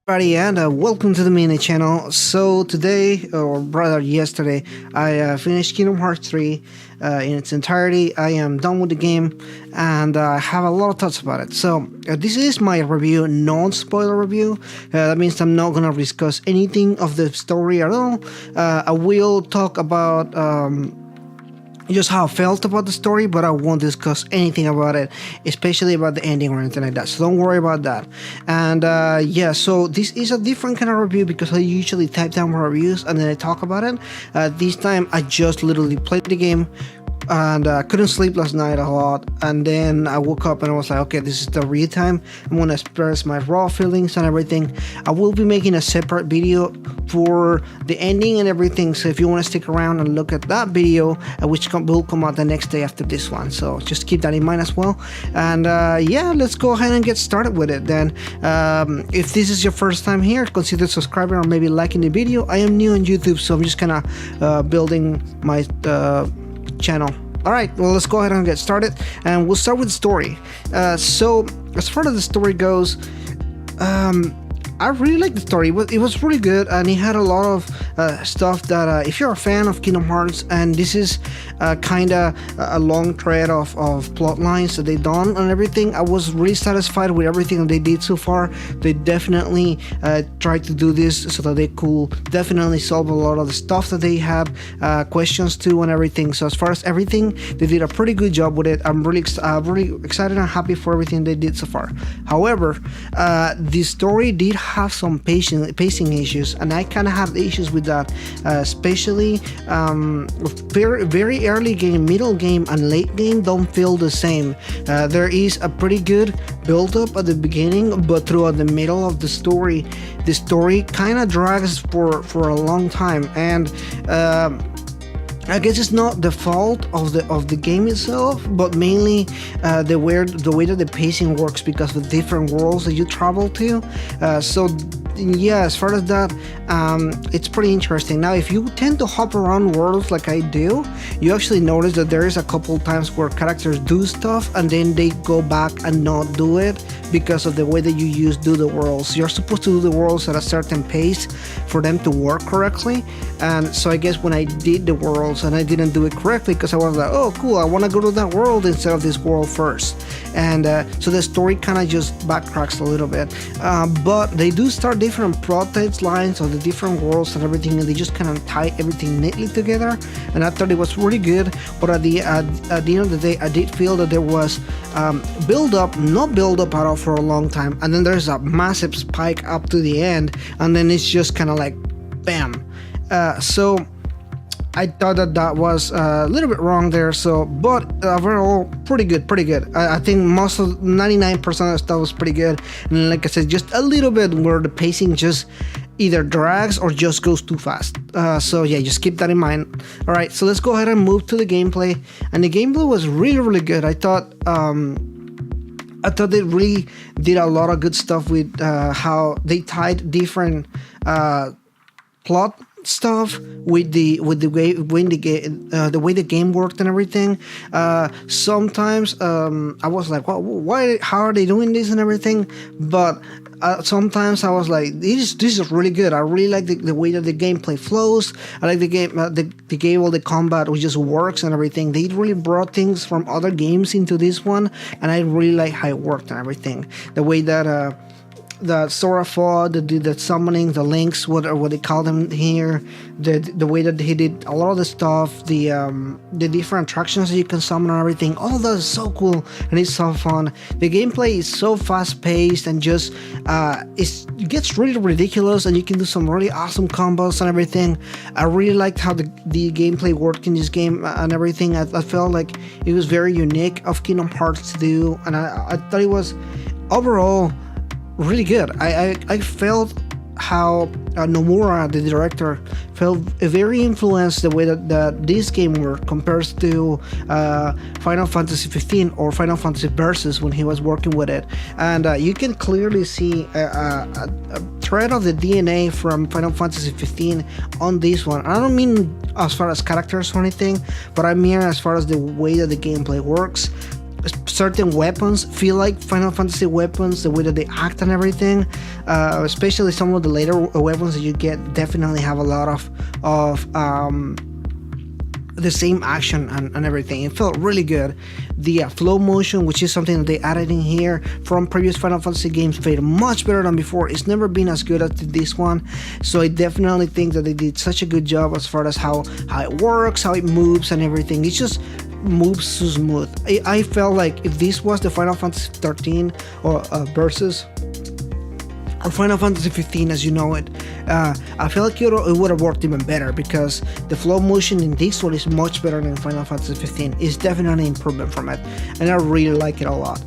Everybody, and welcome to the mini channel. So today, or rather yesterday, I finished Kingdom Hearts 3 in its entirety. I am done with the game, and I have a lot of thoughts about it. So this is my review, non-spoiler review. That means I'm not gonna discuss anything of the story at all. I will talk about just how I felt about the story, but I won't discuss anything about it, especially about the ending or anything like that. So don't worry about that. And yeah, so this is a different kind of review because I usually type down my reviews and then I talk about it. This time I just literally played the game, and I couldn't sleep last night a lot, and then I woke up and I was like, okay, this is the real time. I'm gonna express my raw feelings and everything. I will be making a separate video for the ending and everything, so if you want to stick around and look at that video, which will come out the next day after this one, so just keep that in mind as well. And yeah, let's go ahead and get started with it then. If this is your first time here, consider subscribing or maybe liking the video. I am new on YouTube, so I'm just kind of building my channel. Alright, well, let's go ahead and get started, and we'll start with the story. So as far as the story goes, I really like the story. It was really good, and it had a lot of stuff that if you're a fan of Kingdom Hearts, and this is kind of a long thread of plot lines that they done and everything, I was really satisfied with everything that they did so far. They definitely tried to do this so that they could definitely solve a lot of the stuff that they had questions to and everything. So as far as everything, they did a pretty good job with it. I'm really excited and happy for everything they did so far. However, the story did have some pacing issues, and I kind of have issues with that, especially very early game, middle game, and late game don't feel the same. There is a pretty good build up at the beginning, but throughout the middle of the story kind of drags for a long time, and I guess it's not the fault of the game itself, but mainly the way that the pacing works because of the different worlds that you travel to. So yeah, as far as that, it's pretty interesting. Now, if you tend to hop around worlds like I do, you actually notice that there is a couple times where characters do stuff and then they go back and not do it because of the way that you do the worlds. You're supposed to do the worlds at a certain pace for them to work correctly, and so I guess when I did the worlds and I didn't do it correctly because I was like, oh cool, I want to go to that world instead of this world first, and so the story kind of just backtracks a little bit, but they do start different plot lines of the different worlds and everything, and they just kind of tie everything neatly together, and I thought it was really good. But at the end of the day, I did feel that there was not build up at all for a long time, and then there's a massive spike up to the end, and then it's just kind of like bam. So I thought that was a little bit wrong there. So, but overall, pretty good. I think most of 99% of the stuff was pretty good. And like I said, just a little bit where the pacing just either drags or just goes too fast. So yeah, just keep that in mind. All right, so let's go ahead and move to the gameplay. And the gameplay was really good. I thought they really did a lot of good stuff with how they tied different plot stuff with the way the way the game worked and everything. Sometimes I was like, well, why? How are they doing this and everything? But sometimes I was like, this is really good. I really like the way that the gameplay flows. I like the game, all the combat which just works and everything. They really brought things from other games into this one, and I really like how it worked and everything. The way that Sora fought, the summoning, the links, what they call them here, the way that he did a lot of the stuff, the different attractions that you can summon and everything, all that is so cool and it's so fun. The gameplay is so fast paced and just it gets really ridiculous, and you can do some really awesome combos and everything. I really liked how the gameplay worked in this game and everything. I felt like it was very unique of Kingdom Hearts to do, and I thought it was overall really good. I felt how Nomura, the director, felt very influenced the way that this game worked compared to Final Fantasy 15 or Final Fantasy Versus when he was working with it, and you can clearly see a thread of the DNA from Final Fantasy 15 on this one. I don't mean as far as characters or anything, but I mean as far as the way that the gameplay works. certain weapons feel like Final Fantasy weapons, the way that they act and everything. Especially some of the later weapons that you get definitely have a lot of the same action and everything. It felt really good. The flow motion, which is something that they added in here from previous Final Fantasy games, felt much better than before. It's never been as good as this one, so I definitely think that they did such a good job as far as how it works, how it moves and everything. It just moves so smooth. I felt like if this was the Final Fantasy 13 or versus or Final Fantasy 15 as you know it, I feel like it would have worked even better, because the flow motion in this one is much better than Final Fantasy 15. It's definitely an improvement from it, and I really like it a lot.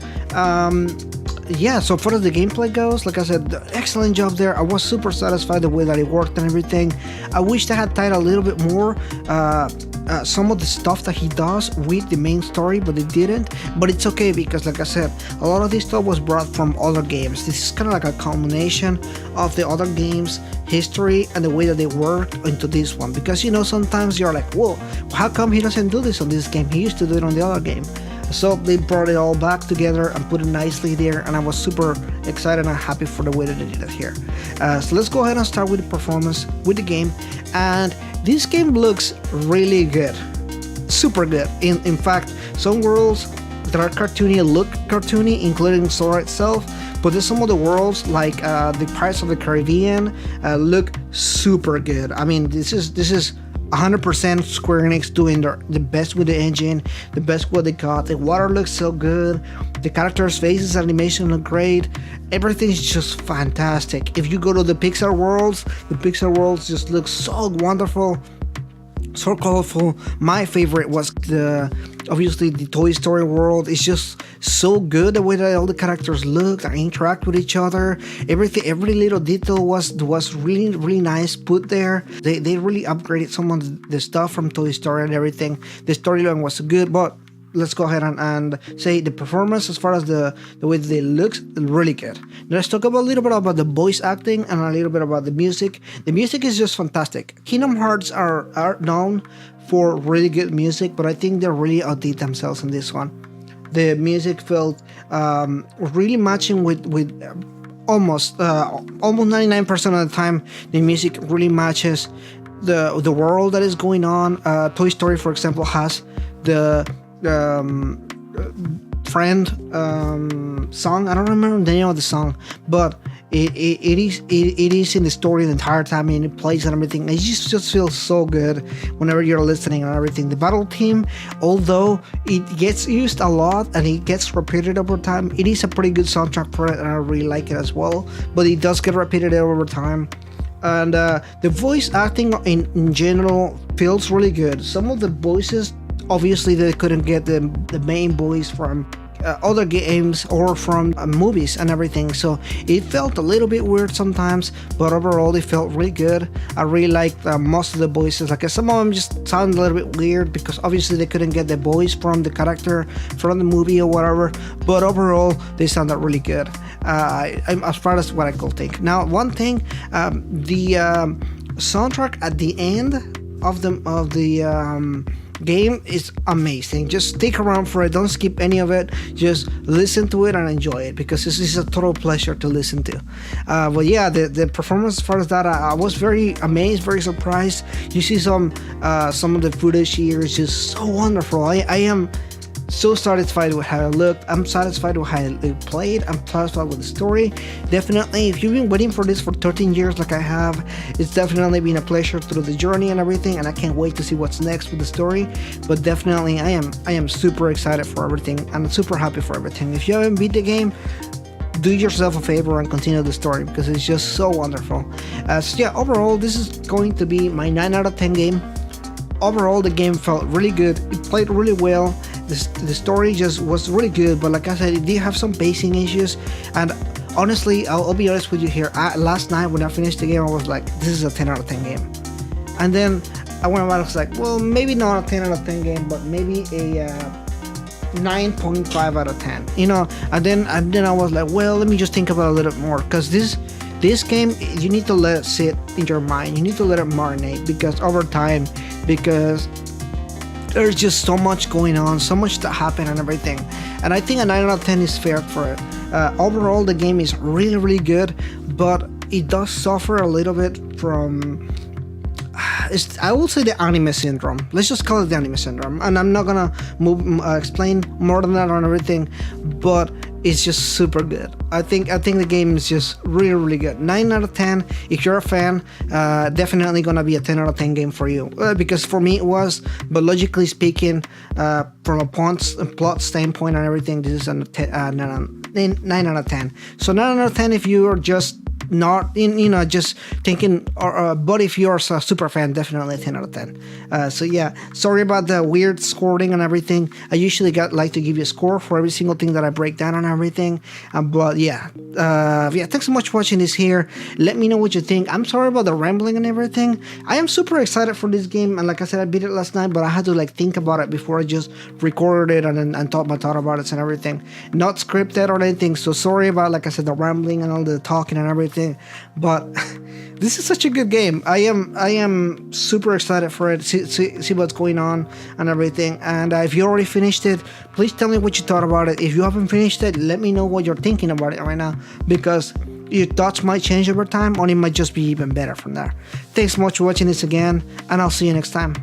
Yeah, so far as the gameplay goes, like I said, excellent job there. I was super satisfied the way that it worked and everything. I wish they had tied a little bit more some of the stuff that he does with the main story, but they didn't. But it's okay, because like I said, a lot of this stuff was brought from other games. This is kind of like a culmination of the other games' history and the way that they worked into this one. Because sometimes you're like, whoa, how come he doesn't do this on this game? He used to do it on the other game. So they brought it all back together and put it nicely there, and I was super excited and happy for the way that they did it here. So let's go ahead and start with the performance with the game. And this game looks really good, super good. In fact, some worlds that are cartoony look cartoony, including Sora itself. But there's some of the worlds, like the Pirates of the Caribbean, look super good. I mean, this is 100% Square Enix doing the best with the engine, the best what they got. The water looks so good. The characters' faces, animation look great. Everything's just fantastic. If you go to the Pixar worlds just look so wonderful, so colorful. My favorite was obviously the Toy Story world. It's just so good the way that all the characters look and interact with each other. Every little detail was really, really nice put there. They really upgraded some of the stuff from Toy Story and everything. The storyline was good, but let's go ahead and say the performance as far as the way they look, really good. Let's talk a little bit about the voice acting and a little bit about the music. The music is just fantastic. Kingdom Hearts are known for really good music, but I think they really outdid themselves in this one. The music felt really matching with almost 99% of the time. The music really matches the world that is going on. Toy Story, for example, has the friend song. I don't remember the name of the song, but it is in the story the entire time, and it plays and everything. It just feels so good whenever you're listening and everything. The battle theme, although it gets used a lot and it gets repeated over time, it is a pretty good soundtrack for it, and I really like it as well. But it does get repeated over time. And the voice acting in general feels really good. Some of the voices, obviously they couldn't get the main voice from other games or from movies and everything, so it felt a little bit weird sometimes, but overall it felt really good. I really liked most of the voices. Like some of them just sound a little bit weird because obviously they couldn't get the voice from the character from the movie or whatever, but overall they sounded really good, as far as what I could think. Now, one thing, the soundtrack at the end of the game is amazing. Just stick around for it. Don't skip any of it. Just listen to it and enjoy it, because this is a total pleasure to listen to. But yeah, the performance as far as that, I was very amazed, very surprised. You see some of the footage here is just so wonderful. I am so satisfied with how it looked. I'm satisfied with how it played. I'm satisfied with the story. Definitely, if you've been waiting for this for 13 years like I have, it's definitely been a pleasure through the journey and everything, and I can't wait to see what's next with the story. But definitely, I am super excited for everything, and I'm super happy for everything. If you haven't beat the game, do yourself a favor and continue the story, because it's just so wonderful. So yeah, overall, this is going to be my 9 out of 10 game. Overall, the game felt really good. It played really well. The story just was really good, but like I said, it did have some pacing issues. And honestly, I'll be honest with you here. Last night when I finished the game, I was like, this is a 10 out of 10 game. And then I was like, well, maybe not a 10 out of 10 game, but maybe a 9.5 out of 10. And then I was like, well, let me just think about it a little bit more, because this game, you need to let it sit in your mind. You need to let it marinate, because over time, there's just so much going on, so much to happen and everything. And I think a 9 out of 10 is fair for it. Overall, the game is really good, but it does suffer a little bit from, I will say, the anime syndrome. Let's just call it the anime syndrome. And I'm not gonna explain more than that on everything, but it's just super good. I think the game is just really good. 9 out of 10. If you're a fan, definitely gonna be a 10 out of 10 game for you. Because for me it was, but logically speaking, from a plot standpoint and everything, this is a 9 out of 10. So 9 out of 10 if you are just not just thinking, but if you're a super fan, definitely a 10 out of 10. So yeah, sorry about the weird scoring and everything. I usually like to give you a score for every single thing that I break down and everything, but yeah, thanks so much for watching this here. Let me know what you think. I'm sorry about the rambling and everything. I am super excited for this game, and like I said, I beat it last night, but I had to think about it before I just recorded it and thought about it and everything. Not scripted or anything, so sorry about, like I said, the rambling and all the talking and everything. But this is such a good game. I am super excited for it. See what's going on and everything. And if you already finished it, please tell me what you thought about it. If you haven't finished it, let me know what you're thinking about it right now, because your thoughts might change over time, or it might just be even better from there. Thanks so much for watching this again, and I'll see you next time.